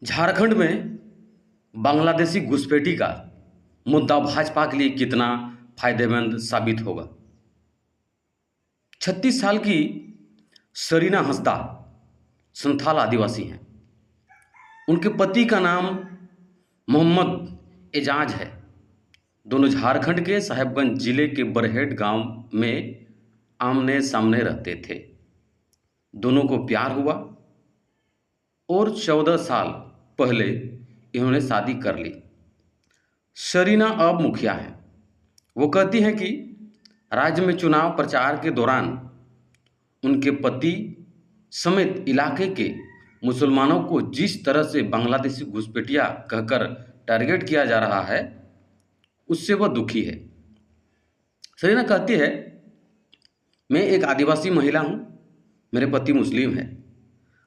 झारखंड में बांग्लादेशी घुसपैठी का मुद्दा भाजपा के लिए कितना फायदेमंद साबित होगा। 36 साल की सरीना हंसदा संथाल आदिवासी हैं। उनके पति का नाम मोहम्मद एजाज है। दोनों झारखंड के साहेबगंज जिले के बरहेट गांव में आमने सामने रहते थे। दोनों को प्यार हुआ और 14 साल पहले इन्होंने शादी कर ली। सरीना अब मुखिया हैं। वो कहती हैं कि राज्य में चुनाव प्रचार के दौरान उनके पति समेत इलाके के मुसलमानों को जिस तरह से बांग्लादेशी घुसपैठिया कहकर टारगेट किया जा रहा है, उससे वह दुखी है। सरीना कहती है, मैं एक आदिवासी महिला हूँ, मेरे पति मुस्लिम है,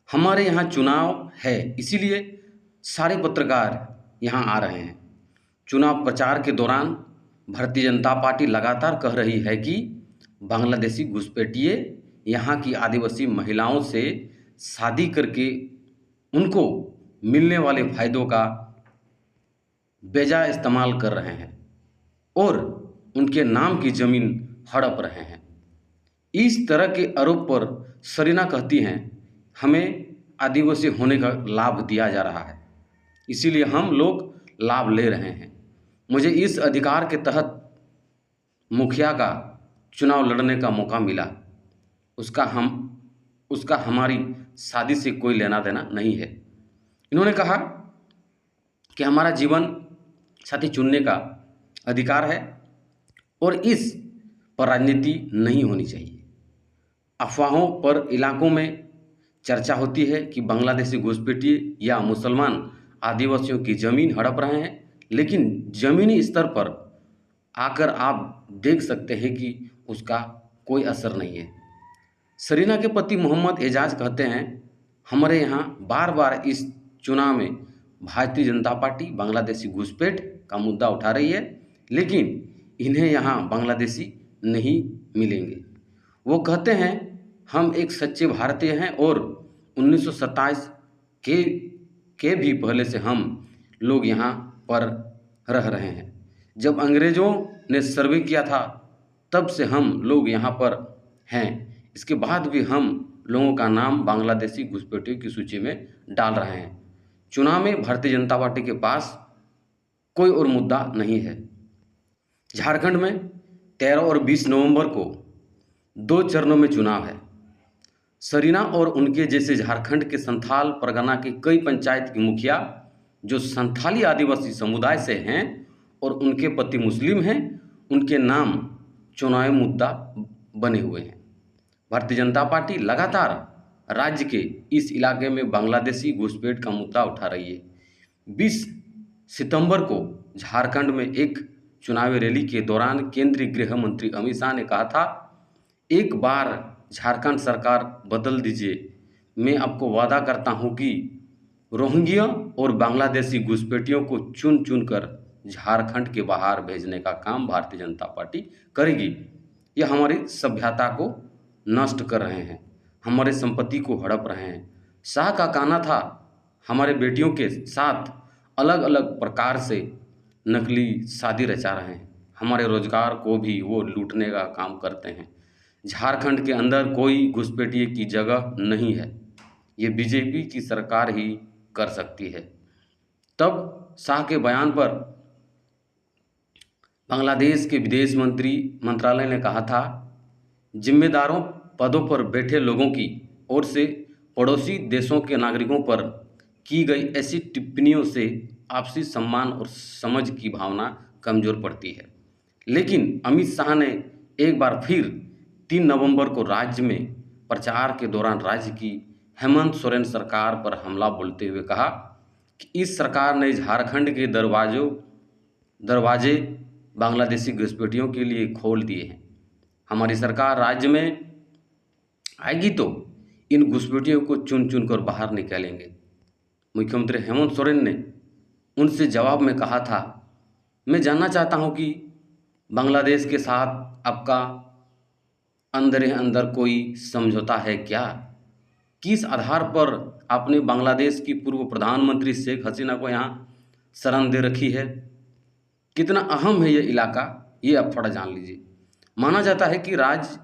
हमारे यहाँ चुनाव है, इसीलिए सारे पत्रकार यहाँ आ रहे हैं। चुनाव प्रचार के दौरान भारतीय जनता पार्टी लगातार कह रही है कि बांग्लादेशी घुसपैठिए यहाँ की आदिवासी महिलाओं से शादी करके उनको मिलने वाले फायदों का बेजा इस्तेमाल कर रहे हैं और उनके नाम की ज़मीन हड़प रहे हैं। इस तरह के आरोप पर सरीना कहती हैं, हमें आदिवासी होने का लाभ दिया जा रहा है, इसीलिए हम लोग लाभ ले रहे हैं। मुझे इस अधिकार के तहत मुखिया का चुनाव लड़ने का मौका मिला, उसका हमारी शादी से कोई लेना देना नहीं है। इन्होंने कहा कि हमारा जीवन साथी चुनने का अधिकार है और इस पर राजनीति नहीं होनी चाहिए। अफवाहों पर इलाकों में चर्चा होती है कि बांग्लादेशी घुसपैठिए या मुसलमान आदिवासियों की ज़मीन हड़प रहे हैं, लेकिन ज़मीनी स्तर पर आकर आप देख सकते हैं कि उसका कोई असर नहीं है। सरीना के पति मोहम्मद एजाज कहते हैं, हमारे यहाँ बार बार इस चुनाव में भारतीय जनता पार्टी बांग्लादेशी घुसपैठ का मुद्दा उठा रही है, लेकिन इन्हें यहाँ बांग्लादेशी नहीं मिलेंगे। वो कहते हैं, हम एक सच्चे भारतीय हैं और 1927 के भी पहले से हम लोग यहाँ पर रह रहे हैं। जब अंग्रेज़ों ने सर्वे किया था तब से हम लोग यहाँ पर हैं। इसके बाद भी हम लोगों का नाम बांग्लादेशी घुसपैठियों की सूची में डाल रहे हैं। चुनाव में भारतीय जनता पार्टी के पास कोई और मुद्दा नहीं है। झारखंड में 13 और 20 नवंबर को 2 चरणों में चुनाव है। सरीना और उनके जैसे झारखंड के संथाल परगना के कई पंचायत के मुखिया जो संथाली आदिवासी समुदाय से हैं और उनके पति मुस्लिम हैं, उनके नाम चुनावी मुद्दा बने हुए हैं। भारतीय जनता पार्टी लगातार राज्य के इस इलाके में बांग्लादेशी घुसपैठ का मुद्दा उठा रही है। 20 सितंबर को झारखंड में एक चुनावी रैली के दौरान केंद्रीय गृह मंत्री अमित शाह ने कहा था, एक बार झारखंड सरकार बदल दीजिए, मैं आपको वादा करता हूं कि रोहिंग्या और बांग्लादेशी घुसपैठियों को चुन चुन कर झारखंड के बाहर भेजने का काम भारतीय जनता पार्टी करेगी। यह हमारी सभ्यता को नष्ट कर रहे हैं, हमारे संपत्ति को हड़प रहे हैं। शाह का कहना था, हमारे बेटियों के साथ अलग अलग प्रकार से नकली शादी रचा रहे हैं, हमारे रोजगार को भी वो लूटने का काम करते हैं। झारखंड के अंदर कोई घुसपैठिए की जगह नहीं है, ये बीजेपी की सरकार ही कर सकती है। तब शाह के बयान पर बांग्लादेश के विदेश मंत्रालय ने कहा था, जिम्मेदारों पदों पर बैठे लोगों की ओर से पड़ोसी देशों के नागरिकों पर की गई ऐसी टिप्पणियों से आपसी सम्मान और समझ की भावना कमज़ोर पड़ती है। लेकिन अमित शाह ने एक बार फिर 3 नवंबर को राज्य में प्रचार के दौरान राज्य की हेमंत सोरेन सरकार पर हमला बोलते हुए कहा कि इस सरकार ने झारखंड के दरवाजे बांग्लादेशी घुसपैठियों के लिए खोल दिए हैं। हमारी सरकार राज्य में आएगी तो इन घुसपैठियों को चुन चुन कर बाहर निकालेंगे। मुख्यमंत्री हेमंत सोरेन ने उनसे जवाब में कहा था, मैं जानना चाहता हूं कि बांग्लादेश के साथ आपका अंदर ही अंदर कोई समझौता है क्या? किस आधार पर आपने बांग्लादेश की पूर्व प्रधानमंत्री शेख हसीना को यहाँ शरण दे रखी है, कितना अहम है ये इलाका, ये आप थोड़ा जान लीजिए। माना जाता है कि राज्य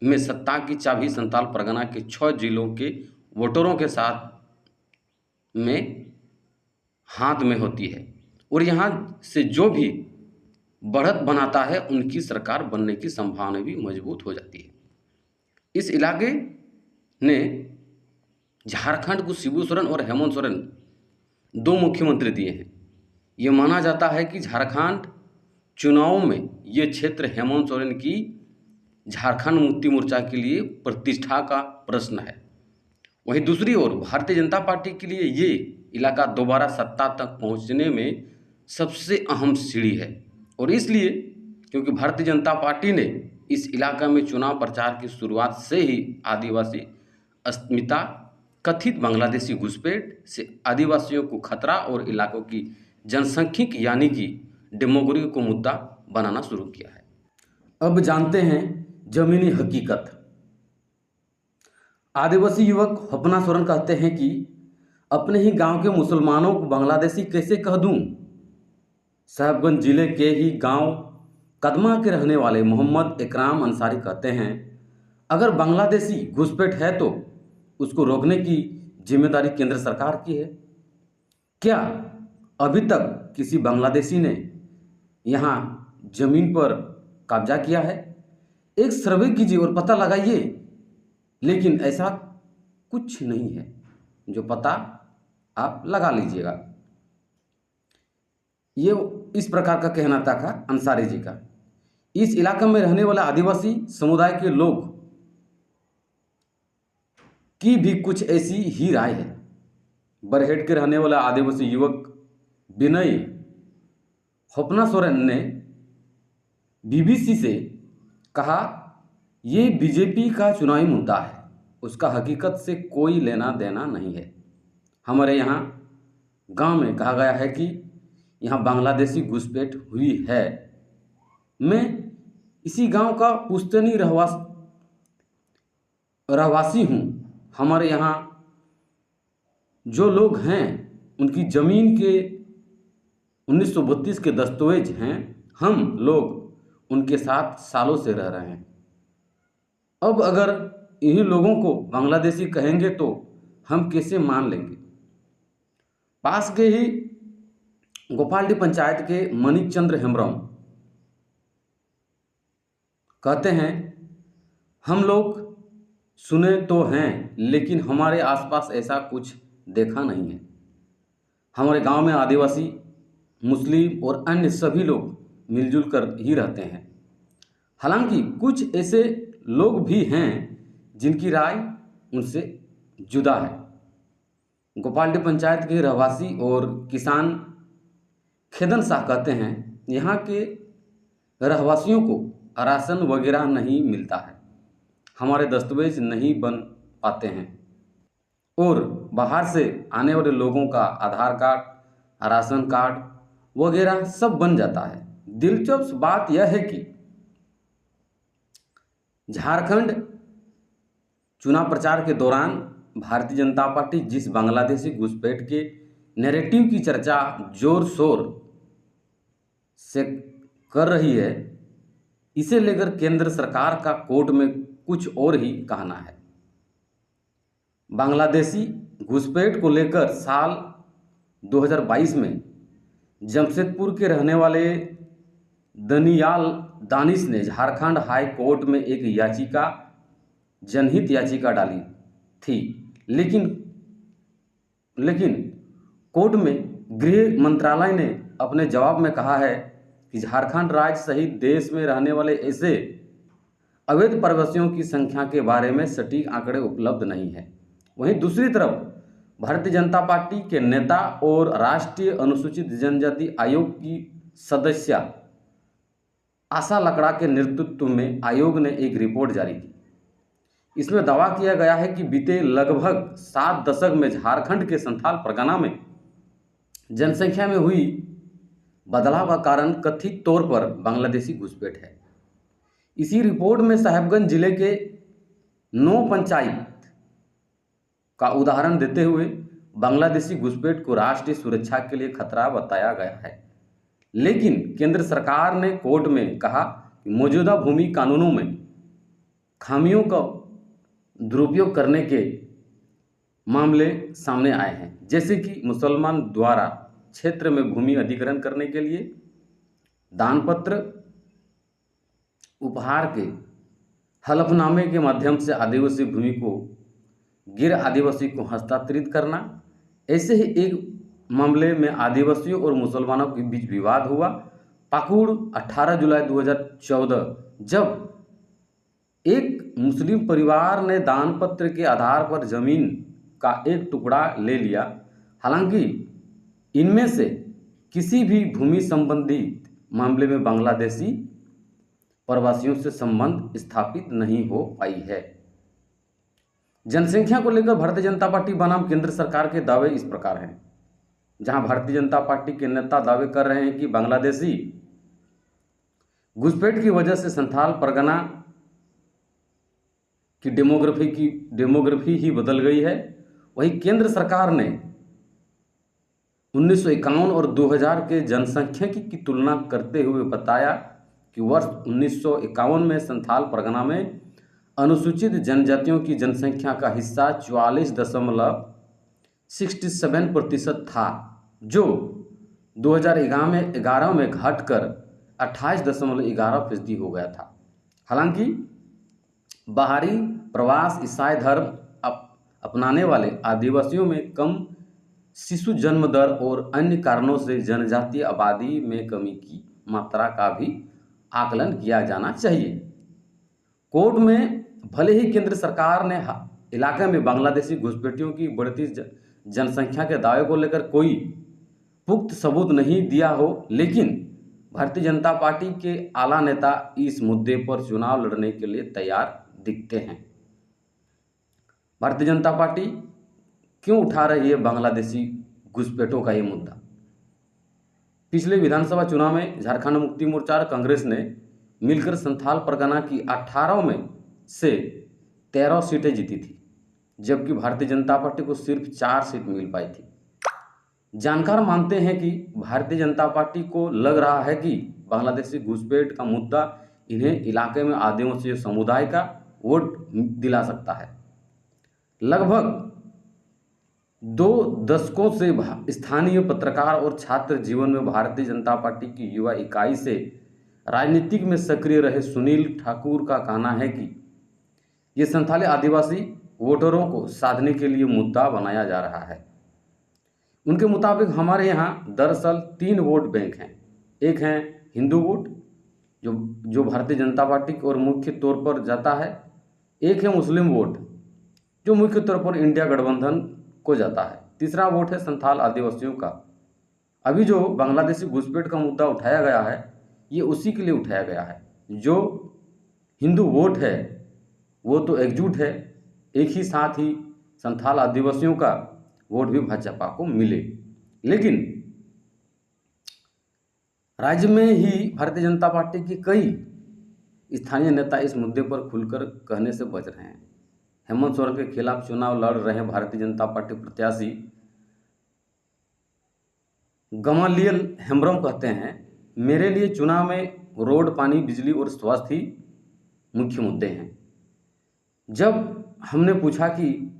में सत्ता की चाबी संताल परगना के 6 जिलों के वोटरों के साथ में हाथ में होती है और यहाँ से जो भी बढ़त बनाता है उनकी सरकार बनने की संभावना भी मजबूत हो जाती है। इस इलाके ने झारखंड को शिबू सोरेन और हेमंत सोरेन 2 मुख्यमंत्री दिए हैं। ये माना जाता है कि झारखंड चुनाव में ये क्षेत्र हेमंत सोरेन की झारखंड मुक्ति मोर्चा के लिए प्रतिष्ठा का प्रश्न है। वहीं दूसरी ओर भारतीय जनता पार्टी के लिए ये इलाका दोबारा सत्ता तक पहुंचने में सबसे अहम सीढ़ी है और इसलिए क्योंकि भारतीय जनता पार्टी ने इस इलाका में चुनाव प्रचार की शुरुआत से ही आदिवासी अस्मिता, कथित बांग्लादेशी घुसपैठ से आदिवासियों को खतरा और इलाकों की जनसंख्यिकी यानी कि डेमोग्राफी को मुद्दा बनाना शुरू किया है। अब जानते हैं जमीनी हकीकत। आदिवासी युवक हपना सोरेन कहते हैं कि अपने ही गांव के मुसलमानों को बांग्लादेशी कैसे कह दूं। साहिबगंज जिले के ही गांव कदमा के रहने वाले मोहम्मद इकराम अंसारी कहते हैं, अगर बांग्लादेशी घुसपैठ है तो उसको रोकने की जिम्मेदारी केंद्र सरकार की है। क्या अभी तक किसी बांग्लादेशी ने यहाँ जमीन पर कब्जा किया है? एक सर्वे कीजिए और पता लगाइए, लेकिन ऐसा कुछ नहीं है। जो पता आप लगा लीजिएगा। ये इस प्रकार का कहना था अंसारी जी का। इस इलाके में रहने वाले आदिवासी समुदाय के लोग की भी कुछ ऐसी ही राय है। बरहेट के रहने वाला आदिवासी युवक विनय हपना सोरेन ने बीबीसी से कहा, ये बीजेपी का चुनावी मुद्दा है, उसका हकीकत से कोई लेना देना नहीं है। हमारे यहाँ गांव में कहा गया है कि यहाँ बांग्लादेशी घुसपैठ हुई है। मैं इसी गांव का पुश्तैनी रहवासी हूँ। हमारे यहाँ जो लोग हैं उनकी ज़मीन के 1932 के दस्तावेज हैं। हम लोग उनके साथ सालों से रह रहे हैं। अब अगर इन्हीं लोगों को बांग्लादेशी कहेंगे तो हम कैसे मान लेंगे। पास के ही गोपालडी पंचायत के मणिक चंद्र हेम्ब्रम कहते हैं, हम लोग सुने तो हैं लेकिन हमारे आसपास ऐसा कुछ देखा नहीं है। हमारे गांव में आदिवासी, मुस्लिम और अन्य सभी लोग मिलजुल कर ही रहते हैं। हालांकि कुछ ऐसे लोग भी हैं जिनकी राय उनसे जुदा है। गोपालडी पंचायत के रहवासी और किसान खेदन शाह कहते हैं, यहाँ के रहवासियों को राशन वगैरह नहीं मिलता है, हमारे दस्तावेज नहीं बन पाते हैं और बाहर से आने वाले लोगों का आधार कार्ड, राशन कार्ड वगैरह सब बन जाता है। दिलचस्प बात यह है कि झारखंड चुनाव प्रचार के दौरान भारतीय जनता पार्टी जिस बांग्लादेशी घुसपैठ के नैरेटिव की चर्चा जोर शोर से कर रही है, इसे लेकर केंद्र सरकार का कोर्ट में कुछ और ही कहना है। बांग्लादेशी घुसपैठ को लेकर साल 2022 में जमशेदपुर के रहने वाले दनियाल दानिश ने झारखंड हाई कोर्ट में एक याचिका, जनहित याचिका डाली थी, लेकिन कोर्ट में गृह मंत्रालय ने अपने जवाब में कहा है कि झारखंड राज्य सहित देश में रहने वाले ऐसे अवैध प्रवासियों की संख्या के बारे में सटीक आंकड़े उपलब्ध नहीं है। वहीं दूसरी तरफ भारतीय जनता पार्टी के नेता और राष्ट्रीय अनुसूचित जनजाति आयोग की सदस्य आशा लकड़ा के नेतृत्व में आयोग ने एक रिपोर्ट जारी की। इसमें दावा किया गया है कि बीते लगभग 7 दशक में झारखंड के संथाल परगना में जनसंख्या में हुई बदलाव का कारण कथित तौर पर बांग्लादेशी घुसपैठ है। इसी रिपोर्ट में साहिबगंज जिले के 9 पंचायत का उदाहरण देते हुए बांग्लादेशी घुसपैठ को राष्ट्रीय सुरक्षा के लिए खतरा बताया गया है। लेकिन केंद्र सरकार ने कोर्ट में कहा कि मौजूदा भूमि कानूनों में खामियों का दुरुपयोग करने के मामले सामने आए हैं, जैसे कि मुसलमान द्वारा क्षेत्र में भूमि अधिग्रहण करने के लिए दानपत्र, उपहार के हलफनामे के माध्यम से आदिवासी भूमि को गैर आदिवासी को हस्तांतरित करना। ऐसे ही एक मामले में आदिवासियों और मुसलमानों के बीच विवाद हुआ। पाकुड़ 18 जुलाई 2014, जब एक मुस्लिम परिवार ने दानपत्र के आधार पर जमीन का एक टुकड़ा ले लिया। हालांकि इनमें से किसी भी भूमि संबंधित मामले में बांग्लादेशी प्रवासियों से संबंध स्थापित नहीं हो पाई है। जनसंख्या को लेकर भारतीय जनता पार्टी बनाम केंद्र सरकार के दावे इस प्रकार हैं। जहां भारतीय जनता पार्टी के नेता दावे कर रहे हैं कि बांग्लादेशी घुसपैठ की वजह से संथाल परगना की डेमोग्राफी ही बदल गई है, वहीं केंद्र सरकार ने 1951 और 2000 के जनसंख्यिकी की तुलना करते हुए बताया कि वर्ष 1951 में संथाल परगना में अनुसूचित जनजातियों की जनसंख्या का हिस्सा 44.67% था, जो 2011 में घटकर 28.11% हो गया था। हालांकि बाहरी प्रवास, ईसाई धर्म अपनाने वाले आदिवासियों में कम शिशु जन्म दर और अन्य कारणों से जनजातीय आबादी में कमी की मात्रा का भी आकलन किया जाना चाहिए। कोर्ट में भले ही केंद्र सरकार ने इलाके में बांग्लादेशी घुसपैठियों की बढ़ती जनसंख्या के दावे को लेकर कोई पुख्त सबूत नहीं दिया हो, लेकिन भारतीय जनता पार्टी के आला नेता इस मुद्दे पर चुनाव लड़ने के लिए तैयार दिखते हैं। भारतीय जनता पार्टी क्यों उठा रही है बांग्लादेशी घुसपैठों का ये मुद्दा? पिछले विधानसभा चुनाव में झारखंड मुक्ति मोर्चा और कांग्रेस ने मिलकर संथाल परगना की 18 में से 13 सीटें जीती थी, जबकि भारतीय जनता पार्टी को सिर्फ 4 सीट मिल पाई थी। जानकार मानते हैं कि भारतीय जनता पार्टी को लग रहा है कि बांग्लादेशी घुसपैठ का मुद्दा इन्हें इलाके में आदिवासी समुदाय का वोट दिला सकता है। लगभग 2 दशकों से स्थानीय पत्रकार और छात्र जीवन में भारतीय जनता पार्टी की युवा इकाई से राजनीतिक में सक्रिय रहे सुनील ठाकुर का कहना है कि ये संथाली आदिवासी वोटरों को साधने के लिए मुद्दा बनाया जा रहा है। उनके मुताबिक हमारे यहाँ दरअसल 3 वोट बैंक हैं। एक है हिंदू वोट, जो भारतीय जनता पार्टी की ओर मुख्य तौर पर जाता है। एक है मुस्लिम वोट, जो मुख्य तौर पर इंडिया गठबंधन को जाता है। तीसरा वोट है संथाल आदिवासियों का। अभी जो बांग्लादेशी घुसपैठ का मुद्दा उठाया गया है, ये उसी के लिए उठाया गया है। जो हिंदू वोट है वो तो एकजुट है, एक ही साथ ही संथाल आदिवासियों का वोट भी भाजपा को मिले। लेकिन राज्य में ही भारतीय जनता पार्टी के कई स्थानीय नेता इस मुद्दे पर खुलकर कहने से बच रहे हैं। हेमंत सोरेन के खिलाफ चुनाव लड़ रहे भारतीय जनता पार्टी प्रत्याशी गमालियल हेम्ब्रम कहते हैं, मेरे लिए चुनाव में रोड, पानी, बिजली और स्वास्थ्य ही मुख्य मुद्दे हैं। जब हमने पूछा कि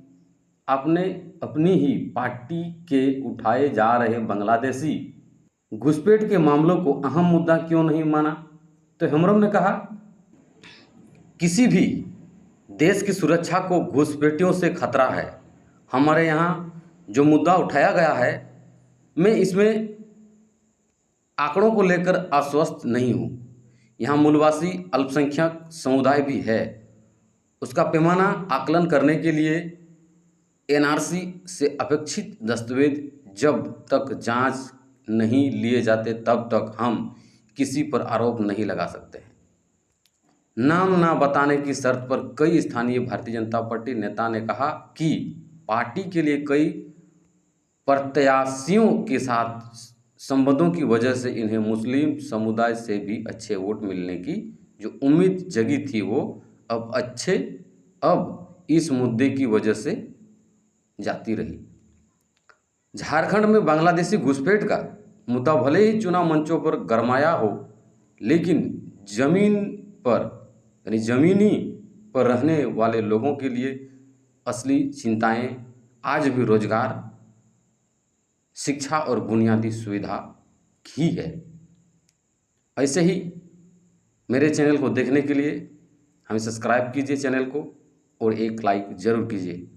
आपने अपनी ही पार्टी के उठाए जा रहे बांग्लादेशी घुसपैठ के मामलों को अहम मुद्दा क्यों नहीं माना, तो हेम्ब्रम ने कहा, किसी भी देश की सुरक्षा को घुसपैठियों से खतरा है। हमारे यहाँ जो मुद्दा उठाया गया है, मैं इसमें आंकड़ों को लेकर आश्वस्त नहीं हूँ। यहाँ मूलवासी अल्पसंख्यक समुदाय भी है, उसका पैमाना आकलन करने के लिए एनआरसी से अपेक्षित दस्तावेज जब तक जांच नहीं लिए जाते तब तक हम किसी पर आरोप नहीं लगा सकते हैं। नाम ना बताने की शर्त पर कई स्थानीय भारतीय जनता पार्टी नेता ने कहा कि पार्टी के लिए कई प्रत्याशियों के साथ संबंधों की वजह से इन्हें मुस्लिम समुदाय से भी अच्छे वोट मिलने की जो उम्मीद जगी थी वो अब इस मुद्दे की वजह से जाती रही। झारखंड में बांग्लादेशी घुसपैठ का मुद्दा भले ही चुनाव मंचों पर गरमाया हो, लेकिन जमीन पर यानी ज़मीनी पर रहने वाले लोगों के लिए असली चिंताएं आज भी रोजगार, शिक्षा और बुनियादी सुविधा ही है। ऐसे ही मेरे चैनल को देखने के लिए हमें सब्सक्राइब कीजिए चैनल को और एक लाइक ज़रूर कीजिए।